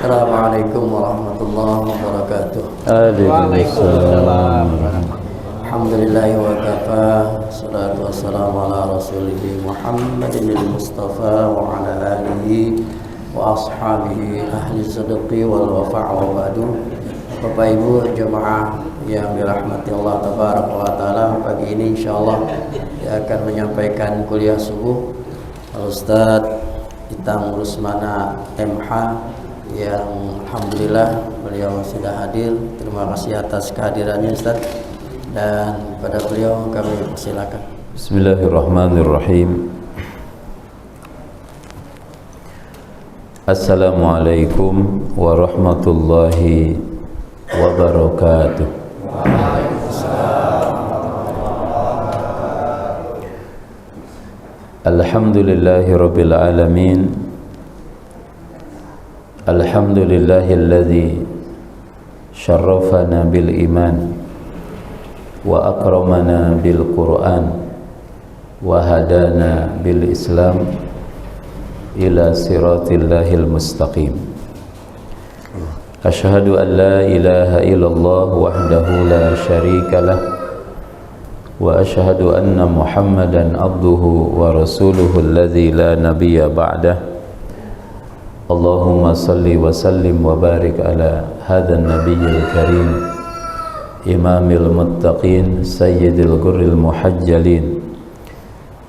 Assalamualaikum warahmatullahi wabarakatuh. Waalaikumsalam. Alhamdulillahi wa kafa. Salatu wassalamu ala rasulihi Muhammadin al-Mustafa wa ala alihi wa ashabihi ahli sadaqi wal wafa' wa ba'du. Bapak Ibu jemaah yang dirahmati Allah tabaraka wa taala, pagi ini insyaallah akan menyampaikan kuliah subuh Ustaz Itang Rusmana MH yang alhamdulillah beliau sudah hadir. Terima kasih atas kehadirannya Ustaz, dan pada beliau kami persilakan. Bismillahirrahmanirrahim. Assalamualaikum warahmatullahi wabarakatuh. Alhamdulillahi rabbil alamin. Alhamdulillahilladzi syarrafana bil iman wa akramana bil Qur'an wa hadana bil Islam ila siratillahil mustaqim. Asyhadu an la ilaha illallah wahdahu la syarika lah wa asyhadu anna Muhammadan abduhu wa rasuluhu alladzi la nabiyya ba'dah. Allahumma salli wa sallim wa barik ala hadhan nabiyyil karim imamil muttaqin sayyidil ghurril muhajjalin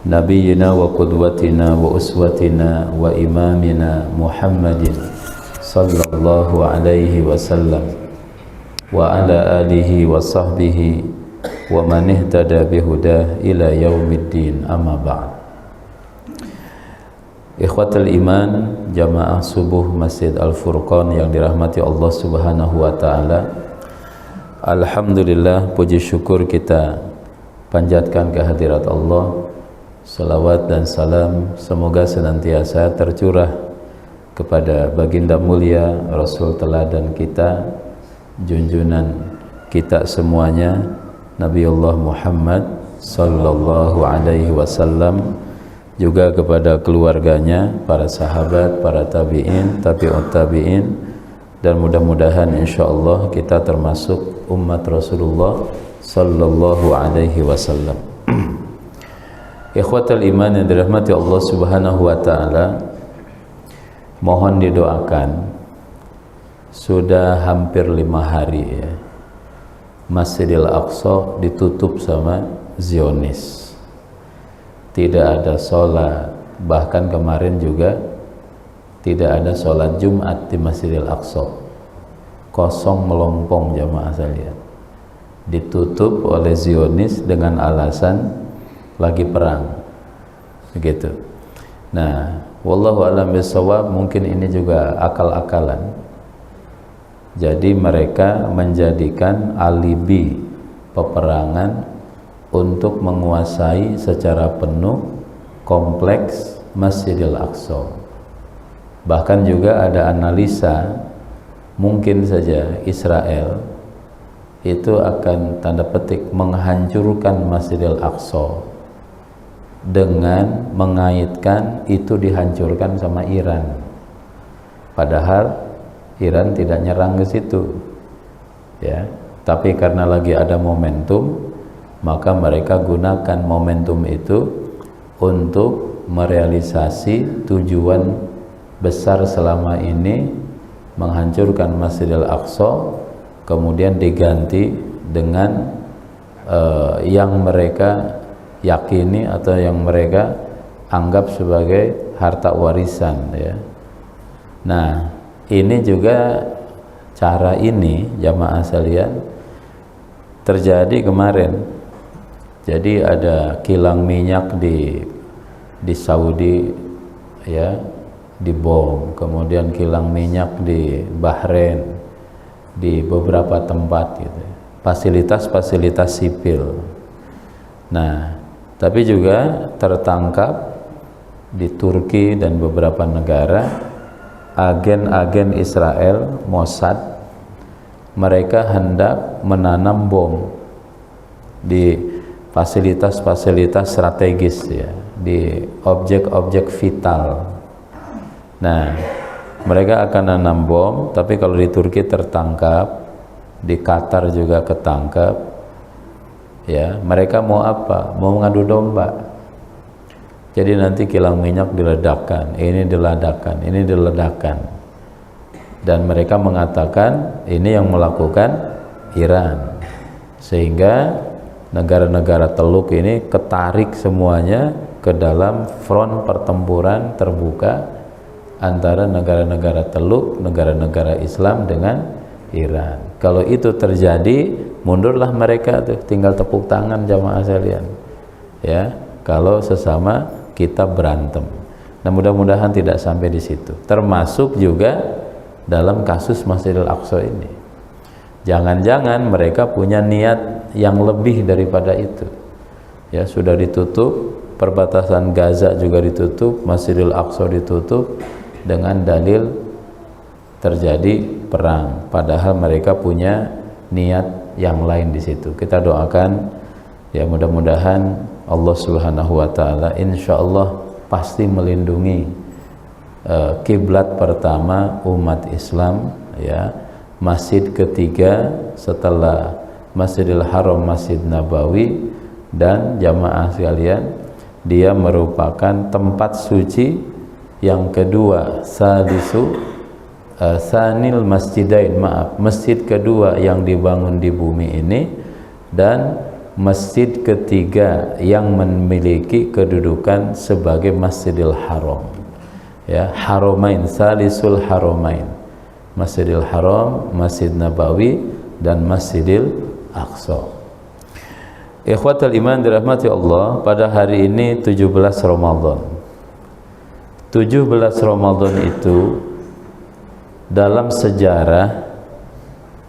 nabiyyina wa qudwatina wa uswatina wa imamina Muhammadin sallallahu alaihi wasallam wa ala alihi wa sahbihi wa man ihtada bihudah ila yaumiddin, amma ba'd. Ikhwatul iman, jamaah subuh Masjid Al-Furqan yang dirahmati Allah subhanahu wa ta'ala, alhamdulillah, puji syukur kita panjatkan kehadirat Allah. Salawat dan salam semoga senantiasa tercurah kepada baginda mulia Rasul teladan kita, junjunan kita semuanya, Nabiullah Muhammad sallallahu alaihi wasallam, juga kepada keluarganya, para sahabat, para tabi'in, tabi'ut tabi'in, dan mudah-mudahan insyaallah kita termasuk umat Rasulullah sallallahu alaihi wasallam. Ikhwatul iman yang dirahmati Allah subhanahu wa ta'ala, mohon didoakan, sudah hampir 5 hari ya, Masjidil Aqsa ditutup sama Zionis. Tidak ada sholat, bahkan kemarin juga tidak ada sholat Jumat di Masjidil Aqsa. Kosong melompong jamaah sekalian. Ditutup oleh Zionis dengan alasan lagi perang. Begitu. Nah, wallahu a'lam bishawab, mungkin ini juga akal-akalan. Jadi mereka menjadikan alibi peperangan untuk menguasai secara penuh kompleks Masjidil Aqsa. Bahkan juga ada analisa, mungkin saja Israel itu akan tanda petik menghancurkan Masjidil Aqsa dengan mengaitkan itu dihancurkan sama Iran. Padahal Iran tidak nyerang ke situ. Ya, tapi karena lagi ada momentum, maka mereka gunakan momentum itu untuk merealisasi tujuan besar selama ini, menghancurkan Masjidil Aqsa, kemudian diganti dengan yang mereka yakini atau yang mereka anggap sebagai harta warisan ya. Nah, ini juga cara ini jamaah sekalian terjadi kemarin. Jadi ada kilang minyak di Saudi ya, dibom, kemudian kilang minyak di Bahrain, di beberapa tempat gitu. Fasilitas-fasilitas sipil. Nah, tapi juga tertangkap di Turki dan beberapa negara agen-agen Israel, Mossad, mereka hendak menanam bom di fasilitas-fasilitas strategis ya, di objek-objek vital. Nah, mereka akan nanam bom, tapi kalau di Turki tertangkap, di Qatar juga ketangkap, ya mereka mau apa? Mau mengadu domba. Jadi nanti kilang minyak diledakkan, ini diledakkan, ini diledakkan, dan mereka mengatakan ini yang melakukan Iran, sehingga negara-negara Teluk ini ketarik semuanya ke dalam front pertempuran terbuka antara negara-negara Teluk, negara-negara Islam dengan Iran. Kalau itu terjadi, mundurlah mereka tuh, tinggal tepuk tangan jamaah sekalian. Ya, kalau sesama kita berantem. Nah, mudah-mudahan tidak sampai di situ. Termasuk juga dalam kasus Masjidil Aqsa ini. Jangan-jangan mereka punya niat yang lebih daripada itu. Ya, sudah ditutup, perbatasan Gaza juga ditutup, Masjidil Aqsa ditutup dengan dalil terjadi perang, padahal mereka punya niat yang lain di situ. Kita doakan ya, mudah-mudahan Allah Subhanahu wa taala insyaallah pasti melindungi kiblat pertama umat Islam, ya, masjid ketiga setelah Masjidil Haram, Masjid Nabawi, dan jamaah sekalian, dia merupakan tempat suci yang kedua, sanil masjidain, masjid kedua yang dibangun di bumi ini, dan masjid ketiga yang memiliki kedudukan sebagai Masjidil Haram, ya, Haramain, salisul Haramain, Masjidil Haram, Masjid Nabawi, dan Masjidil Aqsa. Ikhwatal iman dirahmati Allah, pada hari ini 17 Ramadan. 17 Ramadan itu dalam sejarah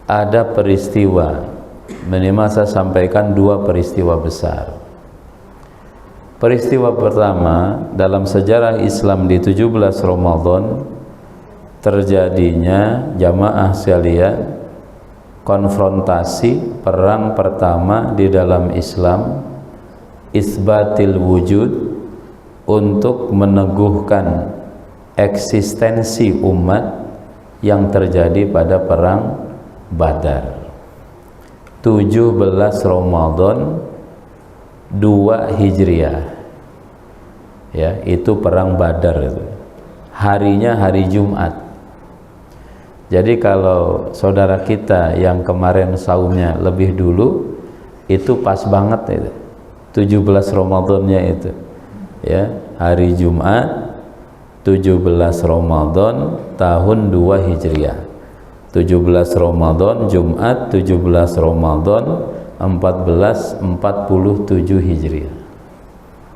ada peristiwa, minimal saya sampaikan 2 peristiwa besar. Peristiwa pertama dalam sejarah Islam di 17 Ramadan terjadinya jamaah sekalian konfrontasi perang pertama di dalam Islam, isbatil wujud, untuk meneguhkan eksistensi umat yang terjadi pada perang Badar. 17 Ramadan 2 Hijriah, ya, itu perang Badar itu. Harinya hari Jumat. Jadi kalau saudara kita yang kemarin saumnya lebih dulu, itu pas banget itu 17 Ramadannya itu, ya, hari Jumat 17 Ramadan tahun 2 Hijriah. 17 Ramadan Jumat, 17 Ramadan 1447 Hijriah.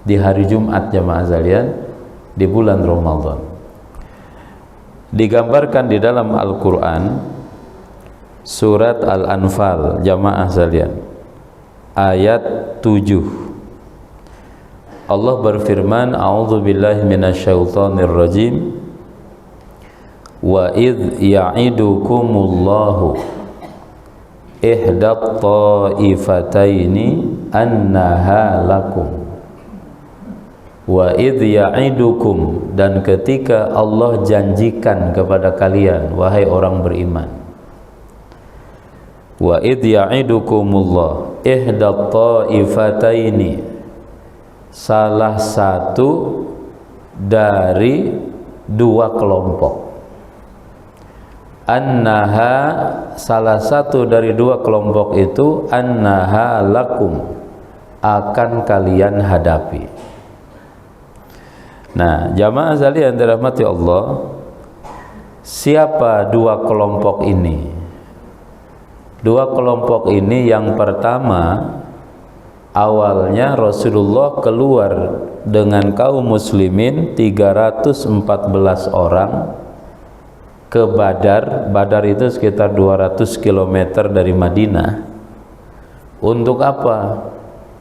Di hari Jumat jamaah sekalian, di bulan Ramadan. Digambarkan di dalam Al-Qur'an surat Al-Anfal jamaah sekalian, ayat 7. Allah berfirman, a'udzubillahi minasyaitonir rajim, wa idh ya'idukumullahu ihdat ta'ifataini annaha lakum. Wa idh ya'idukum, dan ketika Allah janjikan kepada kalian wahai orang beriman. Wa idh ya'idukumullah ihdat ta'ifataini, salah satu dari 2 kelompok. Annaha, salah satu dari 2 kelompok itu, annaha lakum, akan kalian hadapi. Nah, jamaah sekalian dirahmati Allah, siapa 2 kelompok ini? 2 kelompok ini, yang pertama, awalnya Rasulullah keluar dengan kaum muslimin 314 orang ke Badar. Badar itu sekitar 200 km dari Madinah. Untuk apa?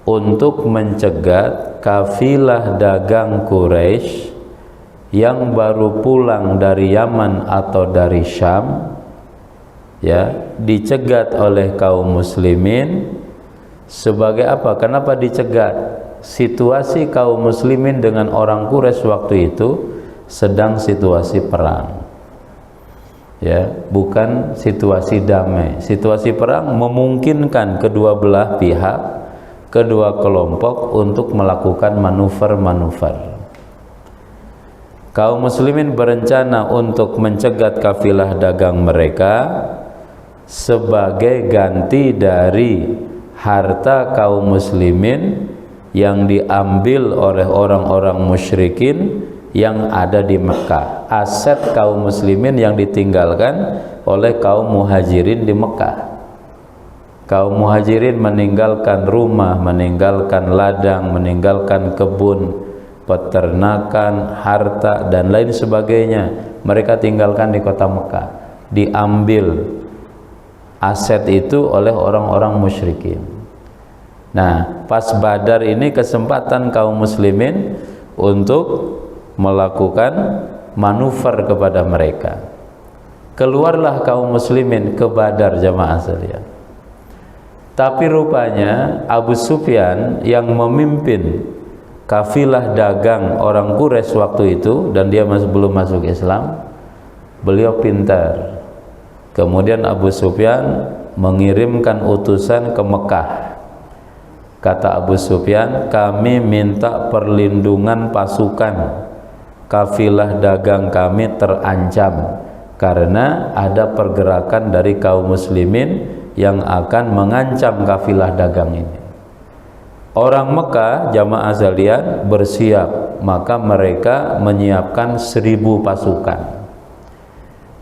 Untuk mencegat kafilah dagang Quraisy yang baru pulang dari Yaman atau dari Syam, ya, dicegat oleh kaum muslimin. Sebagai apa? Kenapa dicegat? Situasi kaum muslimin dengan orang Quraisy waktu itu sedang situasi perang. ya, bukan situasi damai. Situasi perang memungkinkan kedua belah pihak, kedua kelompok untuk melakukan manuver-manuver. Kaum muslimin berencana untuk mencegat kafilah dagang mereka sebagai ganti dari harta kaum muslimin yang diambil oleh orang-orang musyrikin yang ada di Mekah, aset kaum muslimin yang ditinggalkan oleh kaum muhajirin di Mekah. Kaum muhajirin meninggalkan rumah, meninggalkan ladang, meninggalkan kebun, peternakan, harta dan lain sebagainya. Mereka tinggalkan di kota Mekah. Diambil aset itu oleh orang-orang musyrikin. Nah, pas Badar ini kesempatan kaum muslimin untuk melakukan manuver kepada mereka. Keluarlah kaum muslimin ke Badar, jamaah sekalian. Tapi rupanya Abu Sufyan yang memimpin kafilah dagang orang Quraisy waktu itu, dan dia belum masuk Islam, beliau pintar. Kemudian Abu Sufyan mengirimkan utusan ke Mekah. Kata Abu Sufyan, kami minta perlindungan pasukan, kafilah dagang kami terancam karena ada pergerakan dari kaum muslimin yang akan mengancam kafilah dagang ini. Orang Mekah, jamaah sekalian, bersiap, maka mereka menyiapkan 1000 pasukan,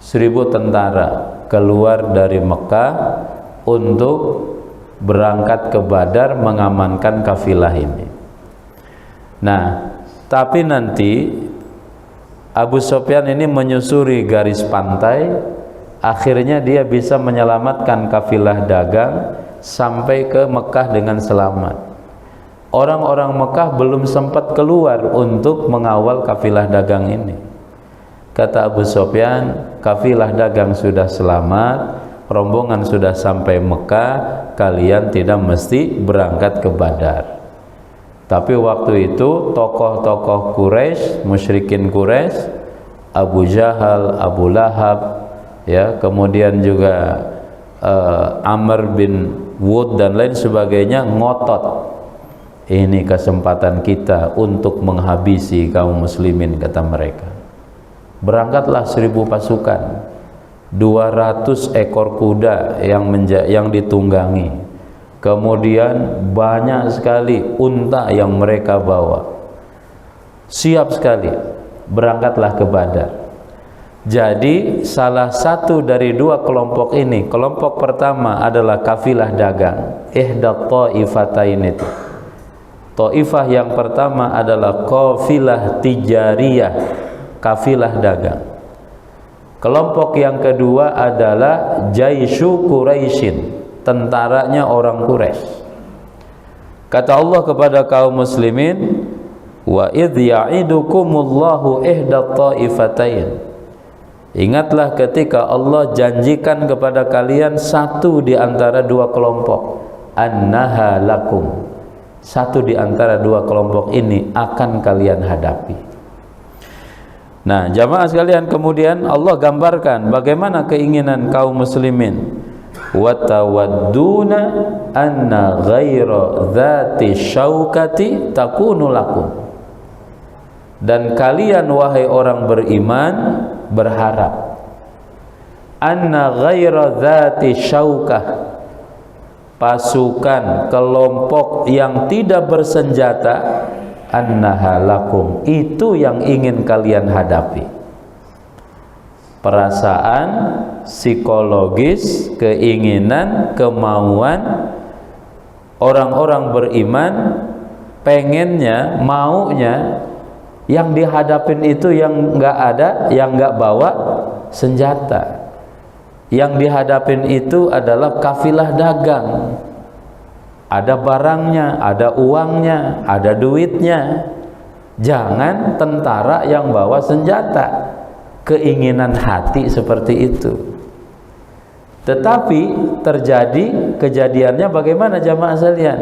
1000 tentara keluar dari Mekah untuk berangkat ke Badar mengamankan kafilah ini. Nah, tapi nanti Abu Sufyan ini menyusuri garis pantai, akhirnya dia bisa menyelamatkan kafilah dagang sampai ke Mekah dengan selamat. Orang-orang Mekah belum sempat keluar untuk mengawal kafilah dagang ini. Kata Abu Sufyan, kafilah dagang sudah selamat, rombongan sudah sampai Mekah, kalian tidak mesti berangkat ke Badar. Tapi waktu itu tokoh-tokoh Quraisy, musyrikin Quraisy, Abu Jahal, Abu Lahab, ya, kemudian juga Amr bin Wud dan lain sebagainya ngotot. Ini kesempatan kita untuk menghabisi kaum muslimin, kata mereka. Berangkatlah 1000 pasukan, 200 ekor kuda yang ditunggangi, kemudian banyak sekali unta yang mereka bawa. Siap sekali, berangkatlah ke Badar. Jadi salah satu dari 2 kelompok ini, kelompok pertama adalah kafilah dagang, ihdat ta'ifatain itu. Taifah yang pertama adalah kafilah tijariyah, kafilah dagang. Kelompok yang kedua adalah Jaishu Quraisyin, tentaranya orang Quraisy. Kata Allah kepada kaum muslimin, wa idh ya'idukumullahu ihdat ta'ifatain. Ingatlah ketika Allah janjikan kepada kalian satu di antara 2 kelompok, annaha lakum, satu di antara 2 kelompok ini akan kalian hadapi. Nah, jamaah sekalian, kemudian Allah gambarkan bagaimana keinginan kaum muslimin. Wa tawadduna anna ghaira dzati syaukati takunu lakum. Dan kalian wahai orang beriman berharap anna ghaira dzati syaukah, pasukan kelompok yang tidak bersenjata, annaha lakum, itu yang ingin kalian hadapi. Perasaan, psikologis, keinginan, kemauan orang-orang beriman, pengennya, maunya yang dihadapin itu yang enggak ada, yang enggak bawa senjata. Yang dihadapin itu adalah kafilah dagang. Ada barangnya, ada uangnya, ada duitnya. Jangan tentara yang bawa senjata. Keinginan hati seperti itu. Tetapi terjadi kejadiannya bagaimana, jamaah sekalian?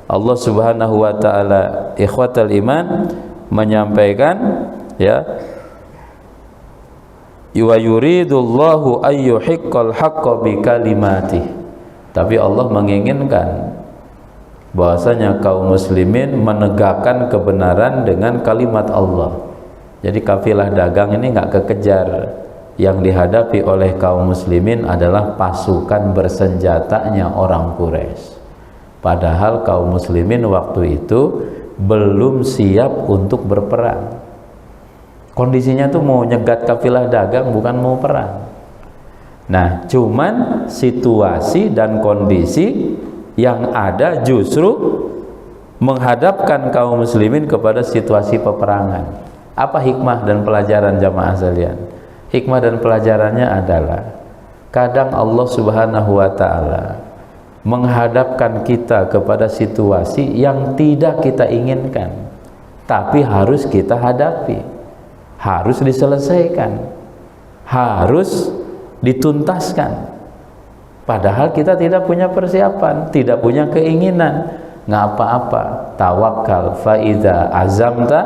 Allah Subhanahu wa taala, ikhwatal iman, menyampaikan, ya, wa yuridullahu ayyuhiqqal haqqa bikalimatihi. Tapi Allah menginginkan bahwasanya kaum muslimin menegakkan kebenaran dengan kalimat Allah. Jadi kafilah dagang ini nggak kekejar. Yang dihadapi oleh kaum muslimin adalah pasukan bersenjatanya orang Quraisy. Padahal kaum muslimin waktu itu belum siap untuk berperang. Kondisinya tuh mau nyegat kafilah dagang, bukan mau perang. Nah, cuman situasi dan kondisi yang ada justru menghadapkan kaum muslimin kepada situasi peperangan. Apa hikmah dan pelajaran jamaah sekalian? Hikmah dan pelajarannya adalah kadang Allah Subhanahu wa ta'ala menghadapkan kita kepada situasi yang tidak kita inginkan, tapi harus kita hadapi, harus diselesaikan, harus dituntaskan. Padahal kita tidak punya persiapan, tidak punya keinginan. Nggak apa-apa, tawakal. Fa idza azamta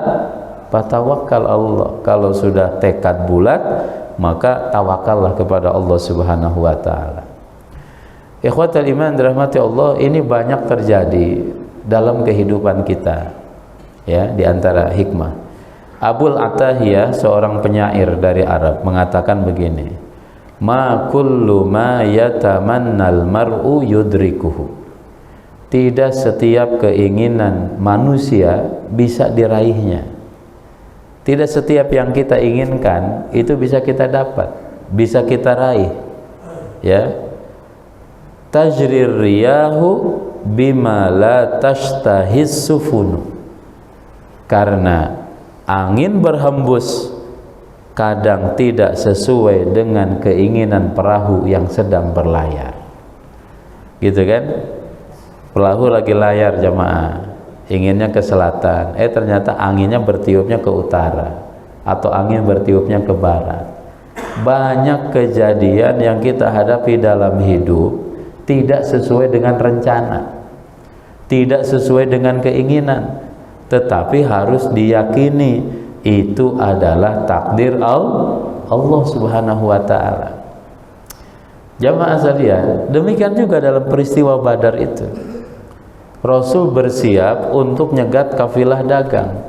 fatawakkal Allah. Kalau sudah tekad bulat, maka tawakallah kepada Allah Subhanahu wa ta'ala. Ikhwatal iman dirahmati Allah, ini banyak terjadi dalam kehidupan kita, ya, di antara hikmah. Abul Atahiyah, seorang penyair dari Arab, mengatakan begini: ma kullu ma yatamannal mar'u yudrikuhu. Tidak setiap keinginan manusia bisa diraihnya. Tidak setiap yang kita inginkan itu bisa kita dapat, bisa kita raih. Ya. Tajrir riyahu bima la tashtahis sufunu. Karena angin berhembus kadang tidak sesuai dengan keinginan perahu yang sedang berlayar. Gitu kan? Perahu lagi layar jamaah, inginnya ke selatan, ternyata anginnya bertiupnya ke utara, atau angin bertiupnya ke barat. Banyak kejadian yang kita hadapi dalam hidup tidak sesuai dengan rencana, tidak sesuai dengan keinginan, tetapi harus diyakini itu adalah takdir Allah Subhanahu wa ta'ala. Jamaah sekalian, demikian juga dalam peristiwa Badar itu. Rasul bersiap untuk nyegat kafilah dagang.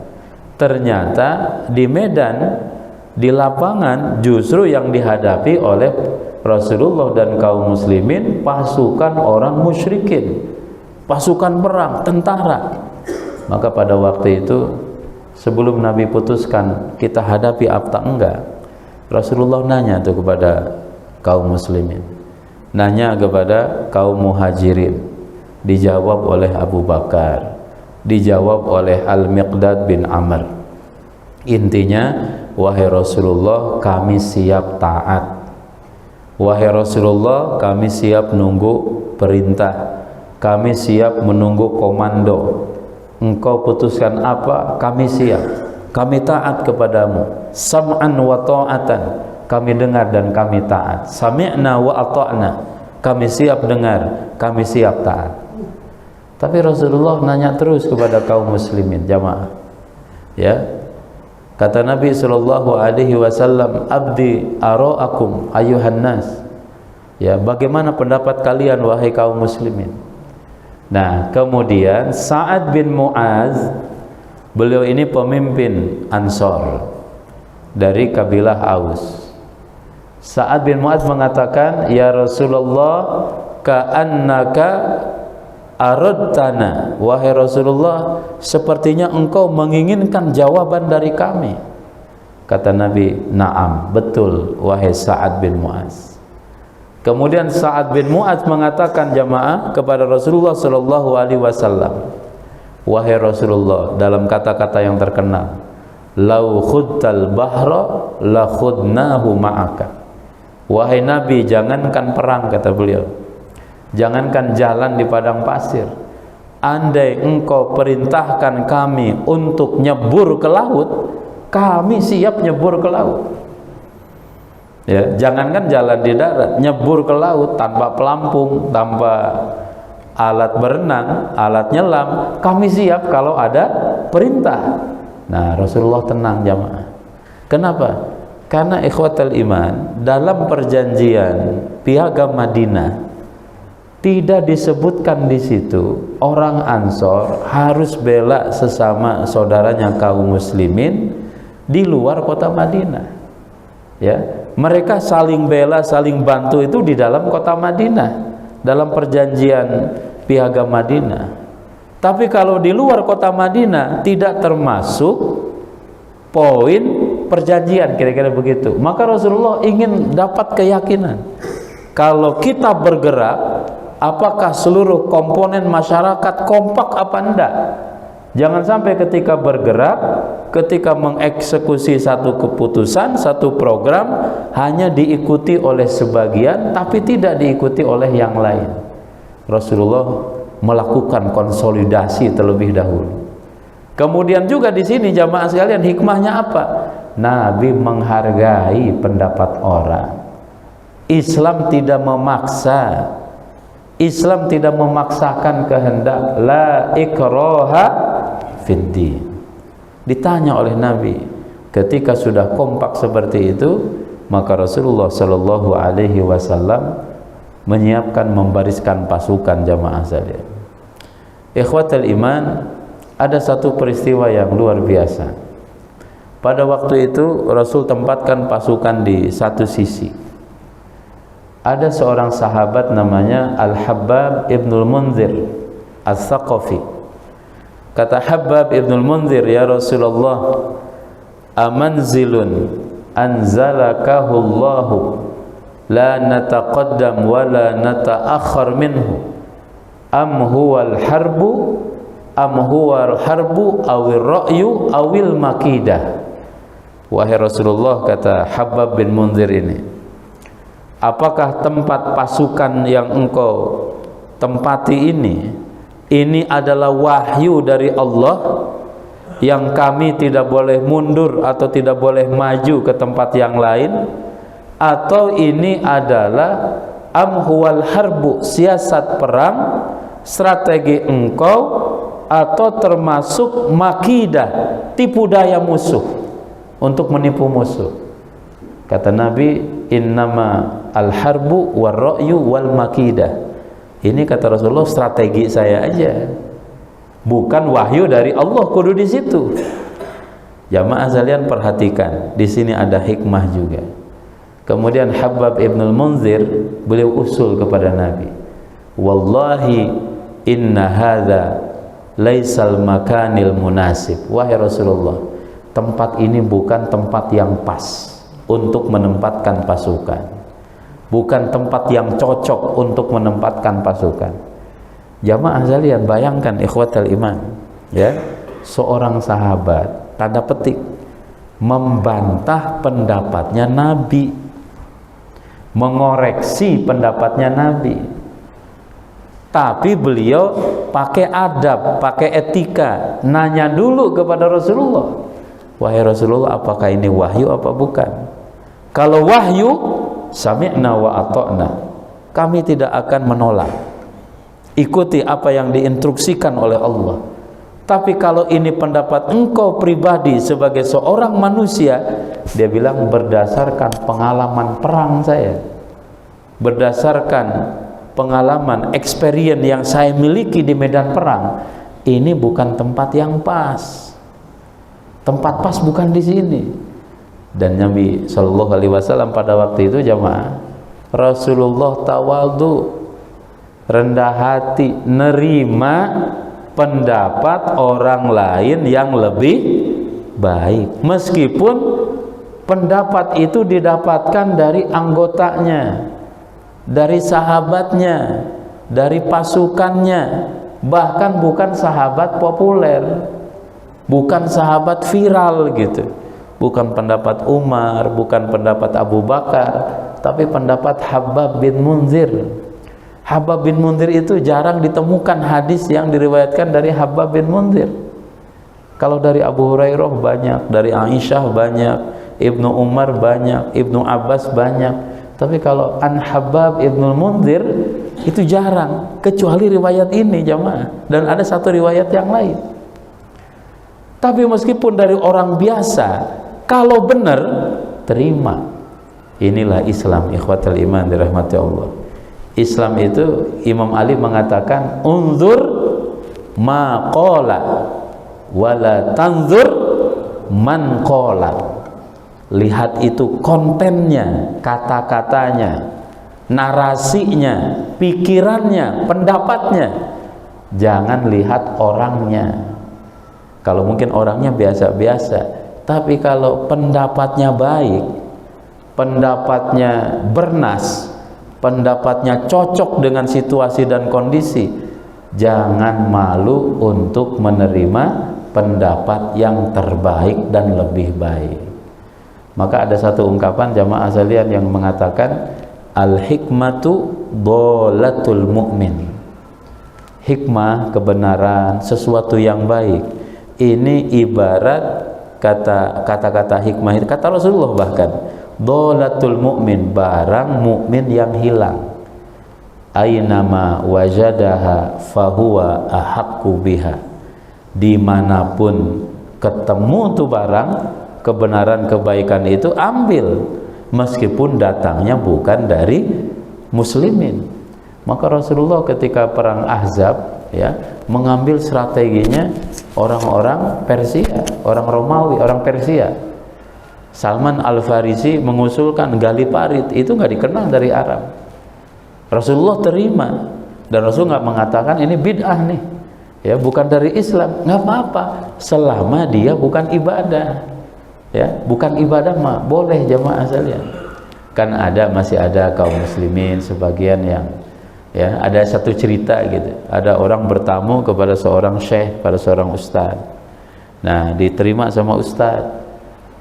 Ternyata di medan, di lapangan, justru yang dihadapi oleh Rasulullah dan kaum muslimin pasukan orang musyrikin, pasukan perang, tentara. Maka pada waktu itu, sebelum Nabi putuskan kita hadapi apa enggak, Rasulullah nanya tuh kepada kaum muslimin, nanya kepada kaum muhajirin. Dijawab oleh Abu Bakar, dijawab oleh Al-Miqdad bin Amr. Intinya, wahai Rasulullah, kami siap taat. Wahai Rasulullah, kami siap nunggu perintah, kami siap menunggu komando. Engkau putuskan apa, kami siap, kami taat kepadamu. Sam'an wa ta'atan, kami dengar dan kami taat. Sami'na wa ata'na, kami siap dengar, kami siap taat. Tapi Rasulullah nanya terus kepada kaum muslimin, jamaah, ya. Kata Nabi sallallahu alaihi wasallam, abdi ara'akum ayuhan nas. Ya, bagaimana pendapat kalian wahai kaum muslimin? Nah, kemudian Sa'ad bin Mu'az, beliau ini pemimpin Ansor dari kabilah Aus. Sa'ad bin Mu'az mengatakan, ya Rasulullah, ka'annaka aradtana, wahai Rasulullah, sepertinya engkau menginginkan jawaban dari kami. Kata Nabi, na'am, betul wahai Sa'ad bin Mu'az. Kemudian Sa'ad bin Mu'az mengatakan jamaah kepada Rasulullah sallallahu alaihi wasallam, wahai Rasulullah, dalam kata-kata yang terkenal, lau khudtal bahra la khudnahu ma'aka. Wahai Nabi, jangankan perang, kata beliau, jangankan jalan di padang pasir, andai engkau perintahkan kami untuk nyebur ke laut, kami siap nyebur ke laut. Ya, jangankan jalan di darat, nyebur ke laut tanpa pelampung, tanpa alat berenang, alat nyelam, kami siap kalau ada perintah. Nah, Rasulullah tenang jamaah. Kenapa? Karena ikhwatal iman, dalam perjanjian Piagam Madinah tidak disebutkan di situ orang Ansor harus bela sesama saudaranya kaum muslimin di luar kota Madinah. Ya, mereka saling bela, saling bantu itu di dalam kota Madinah, dalam perjanjian Piagam Madinah. Tapi kalau di luar kota Madinah tidak termasuk poin perjanjian, kira-kira begitu. Maka Rasulullah ingin dapat keyakinan kalau kita bergerak, apakah seluruh komponen masyarakat kompak apa enggak. Jangan sampai ketika bergerak, ketika mengeksekusi satu keputusan, satu program, hanya diikuti oleh sebagian tapi tidak diikuti oleh yang lain. Rasulullah melakukan konsolidasi terlebih dahulu. Kemudian juga di sini jamaah sekalian, hikmahnya apa? Nabi menghargai pendapat orang. Islam tidak memaksa. Islam tidak memaksakan kehendak. La ikraha fiddin. Ditanya oleh Nabi, ketika sudah kompak seperti itu, maka Rasulullah Shallallahu Alaihi Wasallam menyiapkan, membariskan pasukan jamaah sekalian. Ikhwatal iman, ada satu peristiwa yang luar biasa. Pada waktu itu Rasul tempatkan pasukan di satu sisi. Ada seorang sahabat namanya Al-Habbab Ibnul Munzir As-Saqafi. Kata Habbab Ibnul Munzir, ya Rasulullah, amanzilun anzalakahu Allahu la nataqaddam wa la nata'akhkhar minhu am huwal harbu awil ra'yu awil makidah. Wahai Rasulullah, kata Habbab bin Munzir ini, apakah tempat pasukan yang engkau tempati ini adalah wahyu dari Allah yang kami tidak boleh mundur atau tidak boleh maju ke tempat yang lain, atau ini adalah amhuwal harbu, siasat perang, strategi engkau, atau termasuk makidah, tipu daya musuh untuk menipu musuh? Kata Nabi, innama al-harbu war-ra'yu wal makidah. Ini kata Rasulullah strategi saya aja, bukan wahyu dari Allah kudu di situ. Jamaah sekalian perhatikan, di sini ada hikmah juga. Kemudian Habbab Ibnul Munzir beliau usul kepada Nabi, wallahi inna hadza laisal makanil munasib. Wahai Rasulullah, tempat ini bukan tempat yang pas untuk menempatkan pasukan, bukan tempat yang cocok untuk menempatkan pasukan. Jamaah sekalian bayangkan ikhwatal iman, ya, seorang sahabat tanda petik membantah pendapatnya Nabi, mengoreksi pendapatnya Nabi, tapi beliau pakai adab, pakai etika, nanya dulu kepada Rasulullah, wahai Rasulullah, apakah ini wahyu apa bukan? Kalau wahyu, sami'na wa ata'na, kami tidak akan menolak, ikuti apa yang diinstruksikan oleh Allah. Tapi kalau ini pendapat engkau pribadi sebagai seorang manusia, dia bilang berdasarkan pengalaman perang saya, berdasarkan pengalaman, experience yang saya miliki di medan perang, ini bukan tempat yang pas. Tempat pas bukan di sini. Dan Nabi Shallallahu Alaihi Wasallam pada waktu itu jamaah, Rasulullah tawadhu, rendah hati, nerima pendapat orang lain yang lebih baik, meskipun pendapat itu didapatkan dari anggotanya, dari sahabatnya, dari pasukannya, bahkan bukan sahabat populer, bukan sahabat viral gitu, bukan pendapat Umar, bukan pendapat Abu Bakar, tapi pendapat Habbab bin Munzir. Habbab bin Munzir itu jarang ditemukan hadis yang diriwayatkan dari Habbab bin Munzir. Kalau dari Abu Hurairah banyak, dari Aisyah banyak, Ibnu Umar banyak, Ibnu Abbas banyak. Tapi kalau an Habbab Ibnul Munzir itu jarang, kecuali riwayat ini jamaah, dan ada satu riwayat yang lain. Tapi meskipun dari orang biasa, kalau benar terima. Inilah Islam, ikhwatal iman dirahmati Allah. Islam itu Imam Ali mengatakan unzur ma qala wala tanzur man qala. Lihat itu kontennya, kata-katanya, narasinya, pikirannya, pendapatnya. Jangan lihat orangnya. Kalau mungkin orangnya biasa-biasa, tapi kalau pendapatnya baik, pendapatnya bernas, pendapatnya cocok dengan situasi dan kondisi, jangan malu untuk menerima pendapat yang terbaik dan lebih baik. Maka ada satu ungkapan jamaah sekalian yang mengatakan al-hikmatu dholatul mu'min. Hikmah, kebenaran, sesuatu yang baik, ini ibarat kata-kata hikmah itu, kata Rasulullah bahkan, dholatul mu'min, barang mukmin yang hilang. Ainama wajadaha fahuwa ahaqqu biha. Dimanapun ketemu tuh barang, kebenaran, kebaikan itu ambil, meskipun datangnya bukan dari muslimin. Maka Rasulullah ketika perang Ahzab ya mengambil strateginya orang-orang Persia, orang Romawi, orang Persia. Salman Al-Farisi mengusulkan gali parit, itu nggak dikenal dari Arab. Rasulullah terima, dan Rasul nggak mengatakan ini bid'ah nih, ya bukan dari Islam, nggak apa-apa, selama dia bukan ibadah, ya bukan ibadah mah boleh jamaah sekalian. Kan masih ada kaum muslimin sebagian yang ya, ada satu cerita gitu, ada orang bertamu kepada seorang syekh, pada seorang ustaz. Nah, diterima sama ustaz.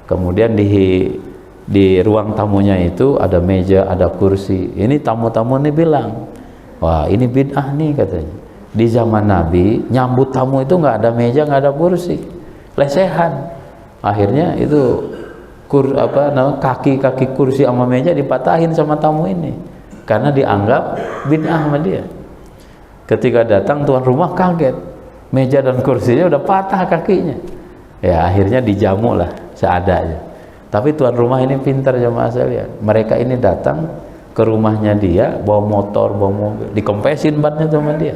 Kemudian di ruang tamunya itu ada meja, ada kursi. Ini tamu-tamu ini bilang, wah ini bid'ah nih katanya. Di zaman Nabi nyambut tamu itu nggak ada meja, nggak ada kursi, lesehan. Akhirnya itu kaki-kaki kursi sama meja dipatahin sama tamu ini. Karena dianggap bid'ah sama dia. Ketika datang tuan rumah kaget, meja dan kursinya udah patah kakinya. Ya akhirnya dijamu lah seadanya. Tapi tuan rumah ini pintar jamaah sekalian. Mereka ini datang ke rumahnya dia, bawa motor, bawa mobil, dikempesin bannya sama dia.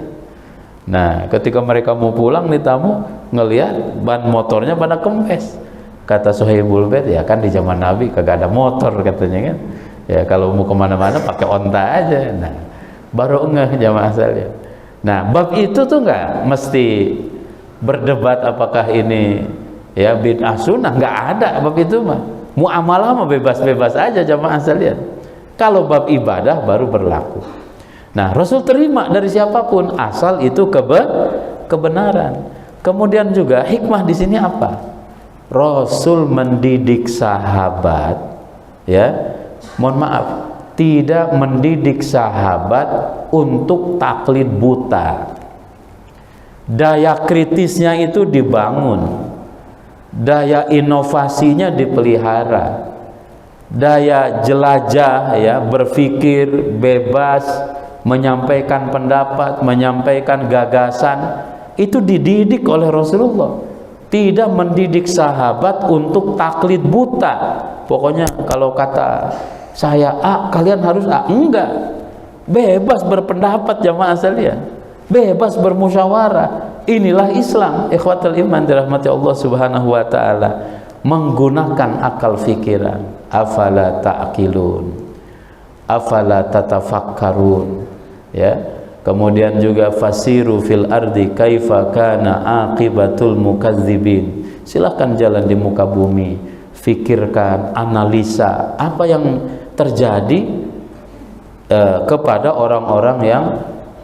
Nah ketika mereka mau pulang nih tamu ngelihat ban motornya pada kempes. Kata Suhaibul Bait, ya kan di zaman Nabi kagak ada motor katanya kan. Ya kalau mau kemana-mana pakai onta aja. Nah baru ngeh jamaah sekalian. Nah bab itu tuh nggak mesti berdebat apakah ini ya bid'ah sunnah, nggak ada bab itu mah. Muamalah mah bebas-bebas aja jamaah sekalian. Kalau bab ibadah baru berlaku. Nah Rasul terima dari siapapun asal itu kebenaran. Kemudian juga hikmah di sini apa? Rasul mendidik sahabat, ya. Mohon maaf, tidak mendidik sahabat untuk taklid buta. Daya kritisnya itu dibangun, daya inovasinya dipelihara, daya jelajah ya, berpikir bebas, menyampaikan pendapat, menyampaikan gagasan, itu dididik oleh Rasulullah. Tidak mendidik sahabat untuk taklid buta. Pokoknya kalau kata saya A, kalian harus A. Enggak. Bebas berpendapat jamaah sekalian. Bebas bermusyawarah. Inilah Islam. Ikhwatul iman dirahmati Allah Subhanahu wa taala. Menggunakan akal fikiran. Afala ta'qilun. Afala tatafakkarun. Ya. Kemudian juga fasiru fil ardi kaifa kana aqibatul mukadzibin. Silahkan jalan di muka bumi, fikirkan, analisa apa yang terjadi kepada orang-orang yang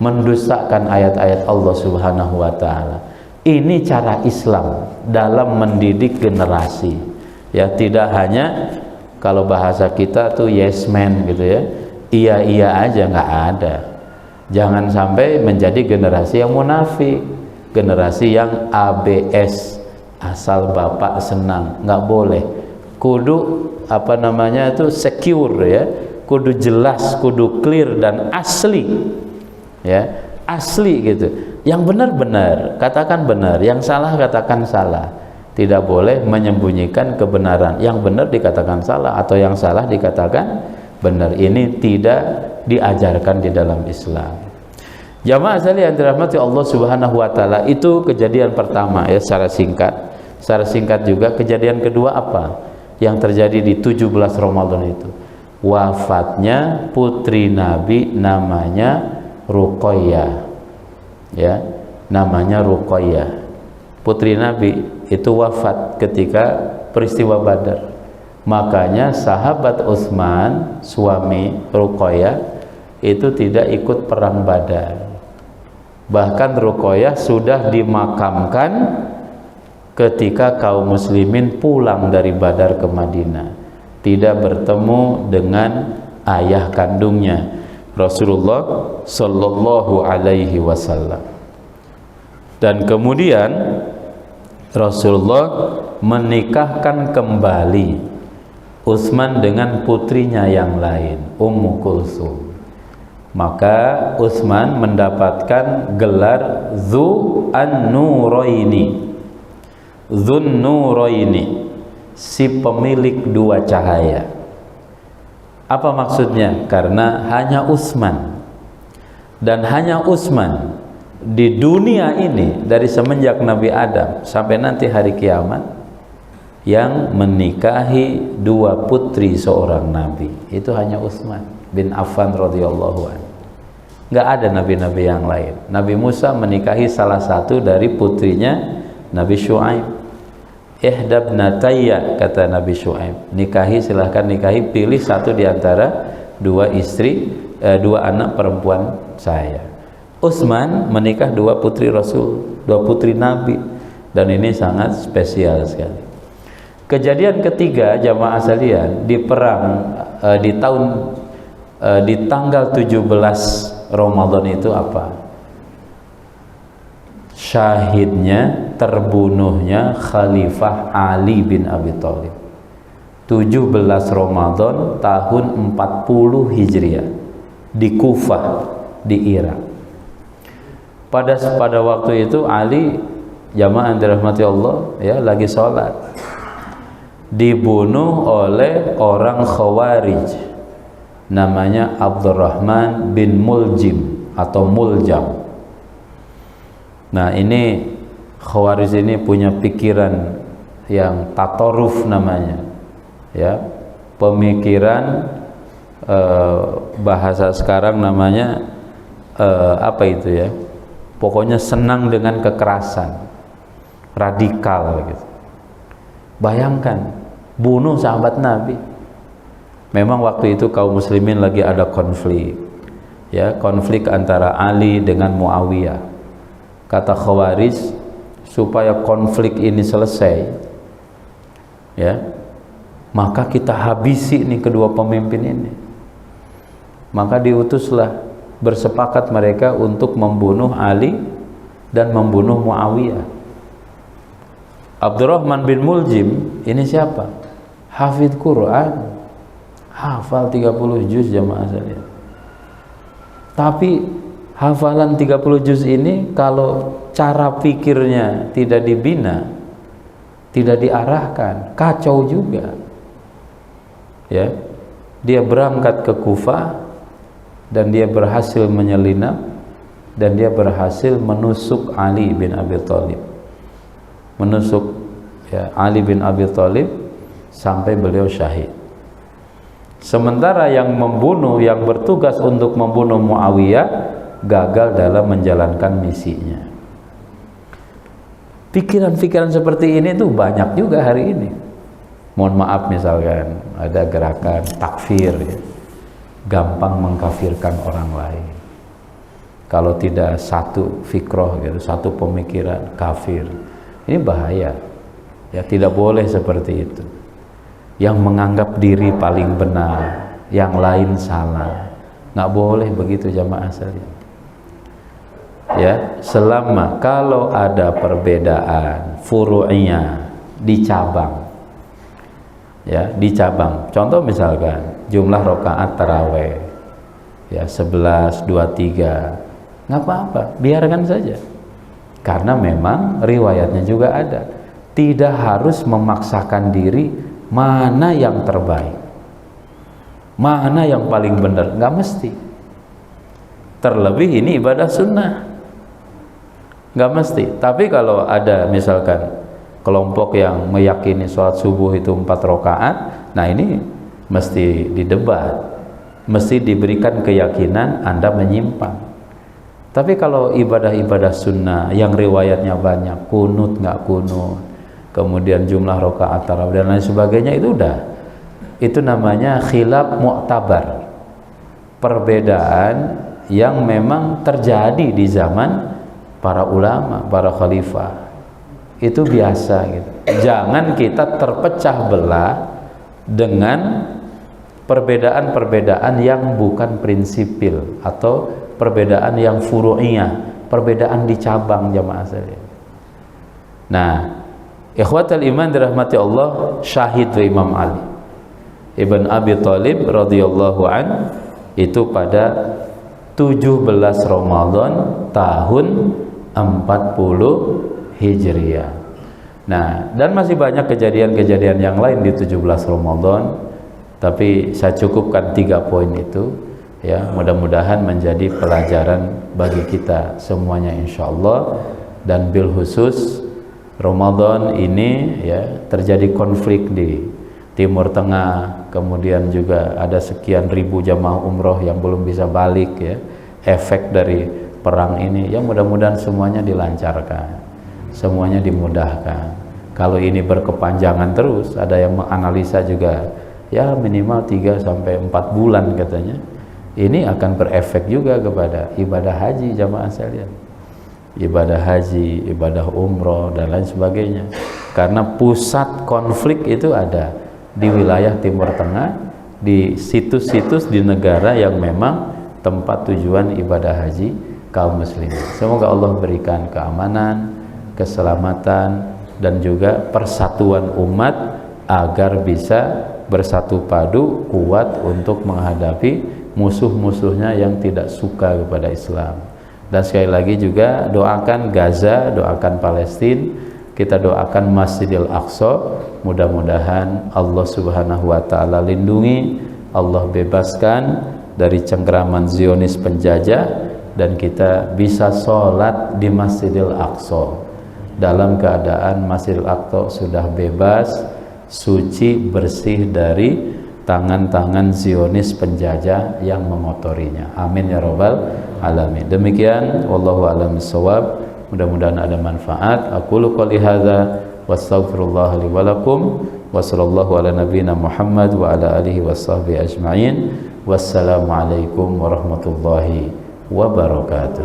mendustakan ayat-ayat Allah Subhanahu wa taala. Ini cara Islam dalam mendidik generasi. Ya, tidak hanya kalau bahasa kita tuh yes man gitu ya. Iya-iya aja, nggak ada. Jangan sampai menjadi generasi yang munafik, generasi yang ABS, asal bapak senang, nggak boleh. Kudu apa namanya itu secure ya, kudu jelas, kudu clear dan asli, ya asli gitu. Yang benar-benar katakan benar, yang salah katakan salah. Tidak boleh menyembunyikan kebenaran. Yang benar dikatakan salah atau yang salah dikatakan benar. Ini tidak diajarkan di dalam Islam. Jamaah sekalian dirahmati Allah Subhanahu wa taala, itu kejadian pertama ya, secara singkat. Secara singkat juga kejadian kedua apa yang terjadi di 17 Ramadan itu? Wafatnya putri Nabi namanya Ruqayyah. Ya, namanya Ruqayyah. Putri Nabi itu wafat ketika peristiwa Badar. Makanya sahabat Utsman, suami Ruqayyah, itu tidak ikut perang Badar. Bahkan Ruqayyah sudah dimakamkan ketika kaum muslimin pulang dari Badar ke Madinah, tidak bertemu dengan ayah kandungnya Rasulullah Sallallahu Alaihi Wasallam. Dan kemudian Rasulullah menikahkan kembali Utsman dengan putrinya yang lain, Ummu Kulsum. Maka Utsman mendapatkan gelar Dzu an-Nuraini, Dzun Nuraini, si pemilik dua cahaya. Apa maksudnya? Karena hanya Utsman, dan hanya Utsman di dunia ini dari semenjak Nabi Adam sampai nanti hari kiamat yang menikahi dua putri seorang nabi. Itu hanya Utsman bin Affan radhiyallahu anhu. Nggak ada nabi-nabi yang lain. Nabi Musa menikahi salah satu dari putrinya Nabi Syuaib. Ihdabnatayya, kata Nabi Syuaib, nikahi, silahkan nikahi, pilih satu di antara dua istri, dua anak perempuan saya. Utsman menikah dua putri Rasul, dua putri Nabi, dan ini sangat spesial sekali. Kejadian ketiga jamaah sekalian di perang di tanggal 17 Ramadan itu apa? Syahidnya, terbunuhnya Khalifah Ali bin Abi Thalib. 17 Ramadan tahun 40 Hijriah di Kufah di Irak. Pada waktu itu Ali, jamaah dirahmati Allah, ya, lagi sholat, dibunuh oleh orang Khawarij namanya Abdurrahman bin Muljim atau Muljam. Nah, ini Khawarij ini punya pikiran yang tatoruf namanya, ya, pemikiran bahasa sekarang namanya apa itu ya, pokoknya senang dengan kekerasan, radikal gitu. Bayangkan, bunuh sahabat Nabi. Memang waktu itu kaum muslimin lagi ada konflik, ya, konflik antara Ali dengan Muawiyah. Kata Khawarij, supaya konflik ini selesai, ya, maka kita habisi nih kedua pemimpin ini. Maka diutuslah, bersepakat mereka untuk membunuh Ali dan membunuh Muawiyah. Abdurrahman bin Muljim ini siapa? Hafidz Quran, hafal 30 juz jamaah sekalian. Tapi hafalan 30 juz ini kalau cara pikirnya tidak dibina, tidak diarahkan, kacau juga. Ya, dia berangkat ke Kufah dan dia berhasil menyelinap dan dia berhasil menusuk Ali bin Abi Thalib, menusuk, ya, Ali bin Abi Thalib sampai beliau syahid. Sementara yang membunuh, yang bertugas untuk membunuh Muawiyah, gagal dalam menjalankan misinya. Pikiran-pikiran seperti ini tuh banyak juga hari ini. Mohon maaf, misalkan ada gerakan takfir, ya, gampang mengkafirkan orang lain. Kalau tidak satu fikroh gitu, satu pemikiran, kafir. Ini bahaya. Ya, tidak boleh seperti itu. Yang menganggap diri paling benar, yang lain salah. Nggak boleh begitu jamaah sekalian. Ya, selama kalau ada perbedaan furu'iyah di cabang, ya, di cabang. Contoh misalkan jumlah rakaat taraweh, ya, 11, 23, nggak apa-apa, biarkan saja. Karena memang riwayatnya juga ada. tidak harus memaksakan diri mana yang terbaik, mana yang paling benar, nggak mesti. Terlebih ini ibadah sunnah, nggak mesti. Tapi kalau ada misalkan kelompok yang meyakini sholat subuh itu 4 rakaat, nah ini mesti didebat, mesti diberikan keyakinan Anda menyimpang. Tapi kalau ibadah-ibadah sunnah yang riwayatnya banyak, kunut nggak kunut, kemudian jumlah rakaat tarawih dan lain sebagainya, itu namanya khilaf mu'tabar, perbedaan yang memang terjadi di zaman para ulama, para khalifah. Itu biasa gitu. Jangan kita terpecah belah dengan perbedaan-perbedaan yang bukan prinsipil atau perbedaan yang furu'iyah, perbedaan di cabang, jamaah sekalian. Nah, ikhwatal iman dirahmati Allah, syahid Imam Ali Ibn Abi Thalib radhiyallahu an itu pada 17 Ramadan tahun 40 Hijriah. Nah, dan masih banyak kejadian-kejadian yang lain di 17 Ramadan, tapi saya cukupkan 3 poin itu ya, mudah-mudahan menjadi pelajaran bagi kita semuanya insyaallah. Dan bil khusus Ramadan ini ya, terjadi konflik di Timur Tengah, kemudian juga ada sekian ribu jamaah umroh yang belum bisa balik ya, efek dari perang ini. Ya mudah-mudahan semuanya dilancarkan, semuanya dimudahkan. Kalau ini berkepanjangan terus, ada yang menganalisa juga ya minimal 3 sampai 4 bulan katanya. Ini akan berefek juga kepada ibadah haji jamaah sekalian, ibadah haji, ibadah umroh dan lain sebagainya. Karena pusat konflik itu ada di wilayah Timur Tengah, di situs-situs di negara yang memang tempat tujuan ibadah haji kaum muslimin. Semoga Allah berikan keamanan, keselamatan dan juga persatuan umat agar bisa bersatu padu kuat untuk menghadapi musuh-musuhnya yang tidak suka kepada Islam. Dan sekali lagi juga doakan Gaza, doakan Palestina, kita doakan Masjidil Aqsa, mudah-mudahan Allah Subhanahu wa taala lindungi, Allah bebaskan dari cengkraman Zionis penjajah, dan kita bisa sholat di Masjidil Aqsa dalam keadaan Masjidil Aqsa sudah bebas, suci, bersih dari tangan-tangan Zionis penjajah yang mengotorinya. Amin ya rabbal alamin. Demikian wallahu a'lam bishawab. Mudah-mudahan ada manfaat. Aqulu qouli hadza wastaghfirullah li wa lakum wa sallallahu ala nabiyyina Muhammad wa ala alihi washabbihi ajmain. Wassalamu alaikum warahmatullahi wabarakatuh.